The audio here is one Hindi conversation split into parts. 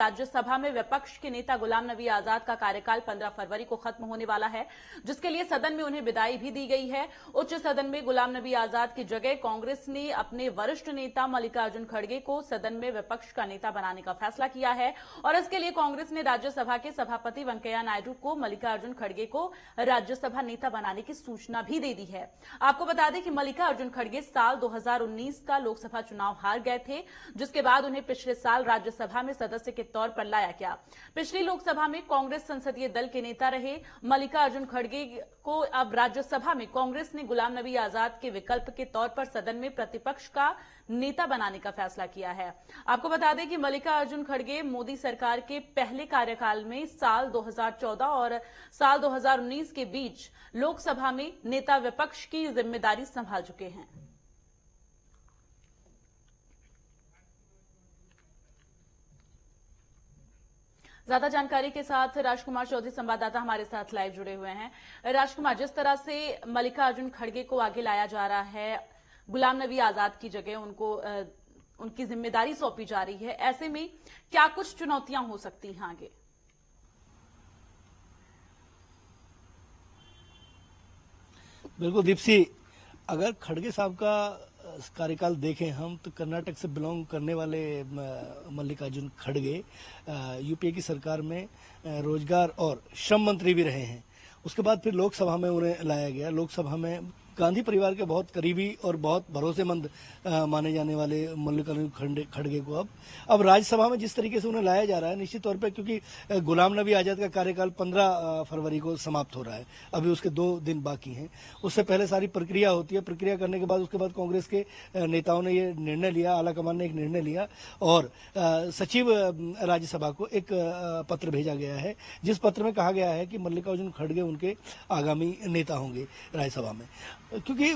राज्यसभा में विपक्ष के नेता गुलाम नबी आजाद का कार्यकाल 15 फरवरी को खत्म होने वाला है, जिसके लिए सदन में उन्हें विदाई भी दी गई है। उच्च सदन में गुलाम नबी आजाद की जगह कांग्रेस ने अपने वरिष्ठ नेता मल्लिकार्जुन खड़गे को सदन में विपक्ष का नेता बनाने का फैसला किया है और इसके लिए कांग्रेस ने राज्यसभा के सभापति वेंकैया नायडू को मल्लिकार्जुन खड़गे को राज्यसभा नेता बनाने की सूचना भी दे दी है। आपको बता दें कि मल्लिकार्जुन खड़गे साल 2019 का लोकसभा चुनाव हार गए थे, जिसके बाद उन्हें पिछले साल राज्यसभा में सदस्य के तौर पर लाया गया। पिछली लोकसभा में कांग्रेस संसदीय दल के नेता रहे मल्लिकार्जुन खड़गे को अब राज्यसभा में कांग्रेस ने गुलाम नबी आजाद के विकल्प के तौर पर सदन में प्रतिपक्ष का नेता बनाने का फैसला किया है। आपको बता दें कि मल्लिकार्जुन खड़गे मोदी सरकार के पहले कार्यकाल में साल 2014 और साल 2019 के बीच लोकसभा में नेता विपक्ष की जिम्मेदारी संभाल चुके हैं। ज्यादा जानकारी के साथ राजकुमार चौधरी संवाददाता हमारे साथ लाइव जुड़े हुए हैं। राजकुमार, जिस तरह से मल्लिकार्जुन खड़गे को आगे लाया जा रहा है, गुलाम नबी आजाद की जगह उनको उनकी जिम्मेदारी सौंपी जा रही है, ऐसे में क्या कुछ चुनौतियां हो सकती हैं आगे? बिल्कुल दीप्सी, अगर खड़गे साहब का कार्यकाल देखें हम तो कर्नाटक से बिलोंग करने वाले मल्लिकार्जुन खड़गे यूपीए की सरकार में रोजगार और श्रम मंत्री भी रहे हैं। उसके बाद फिर लोकसभा में उन्हें लाया गया। लोकसभा में गांधी परिवार के बहुत करीबी और बहुत भरोसेमंद माने जाने वाले मल्लिकार्जुन खड़गे को अब राज्यसभा में जिस तरीके से उन्हें लाया जा रहा है, निश्चित तौर पे क्योंकि गुलाम नबी आजाद का कार्यकाल 15 फरवरी को समाप्त हो रहा है, अभी उसके 2 दिन बाकी हैं। उससे पहले सारी प्रक्रिया होती है। प्रक्रिया करने के बाद उसके बाद कांग्रेस के नेताओं ने ये निर्णय लिया, आलाकमान ने एक निर्णय लिया और सचिव राज्यसभा को एक पत्र भेजा गया है, जिस पत्र में कहा गया है कि मल्लिकार्जुन खड़गे उनके आगामी नेता होंगे राज्यसभा में। क्योंकि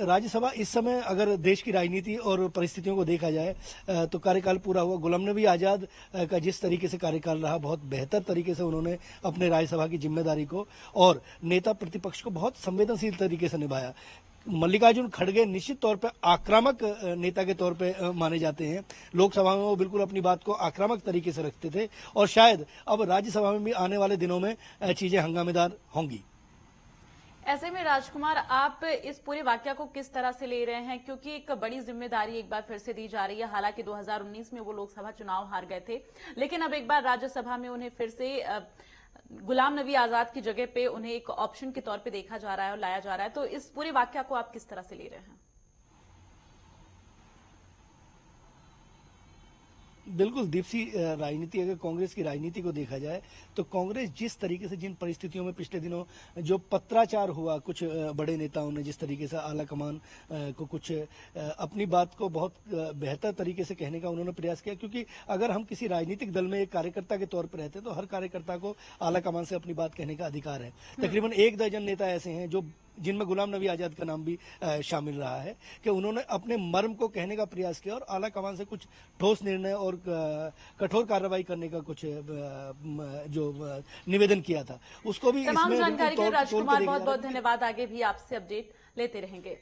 राज्यसभा इस समय अगर देश की राजनीति और परिस्थितियों को देखा जाए तो कार्यकाल पूरा हुआ। गुलाम नबी आजाद का जिस तरीके से कार्यकाल रहा, बहुत बेहतर तरीके से उन्होंने अपने राज्यसभा की जिम्मेदारी को और नेता प्रतिपक्ष को बहुत संवेदनशील तरीके से निभाया। मल्लिकार्जुन खड़गे निश्चित तौर पर आक्रामक नेता के तौर पे माने जाते हैं। लोकसभा में वो बिल्कुल अपनी बात को आक्रामक तरीके से रखते थे और शायद अब राज्यसभा में भी आने वाले दिनों में चीजें हंगामेदार होंगी। ऐसे में राजकुमार, आप इस पूरे वाकया को किस तरह से ले रहे हैं? क्योंकि एक बड़ी जिम्मेदारी एक बार फिर से दी जा रही है। हालांकि 2019 में वो लोकसभा चुनाव हार गए थे, लेकिन अब एक बार राज्यसभा में उन्हें फिर से गुलाम नबी आजाद की जगह पे उन्हें एक ऑप्शन के तौर पे देखा जा रहा है और लाया जा रहा है। तो इस पूरे वाकया को आप किस तरह से ले रहे हैं? बिल्कुल दीप्सी, राजनीति अगर कांग्रेस की राजनीति को देखा जाए तो कांग्रेस जिस तरीके से जिन परिस्थितियों में पिछले दिनों जो पत्राचार हुआ, कुछ बड़े नेताओं ने जिस तरीके से आला कमान को कुछ अपनी बात को बहुत बेहतर तरीके से कहने का उन्होंने प्रयास किया। क्योंकि अगर हम किसी राजनीतिक दल में एक कार्यकर्ता के तौर पर रहते हैं तो हर कार्यकर्ता को आला कमान से अपनी बात कहने का अधिकार है। तकरीबन 1 दर्जन नेता ऐसे हैं जो जिनमें गुलाम नबी आजाद का नाम भी शामिल रहा है कि उन्होंने अपने मर्म को कहने का प्रयास किया और आला कमान से कुछ ठोस निर्णय और कठोर कार्रवाई करने का कुछ जो निवेदन किया था, उसको भी तमाम इसमें जानकारी के लिए राजकुमार बहुत बहुत धन्यवाद। आगे भी आपसे अपडेट लेते रहेंगे।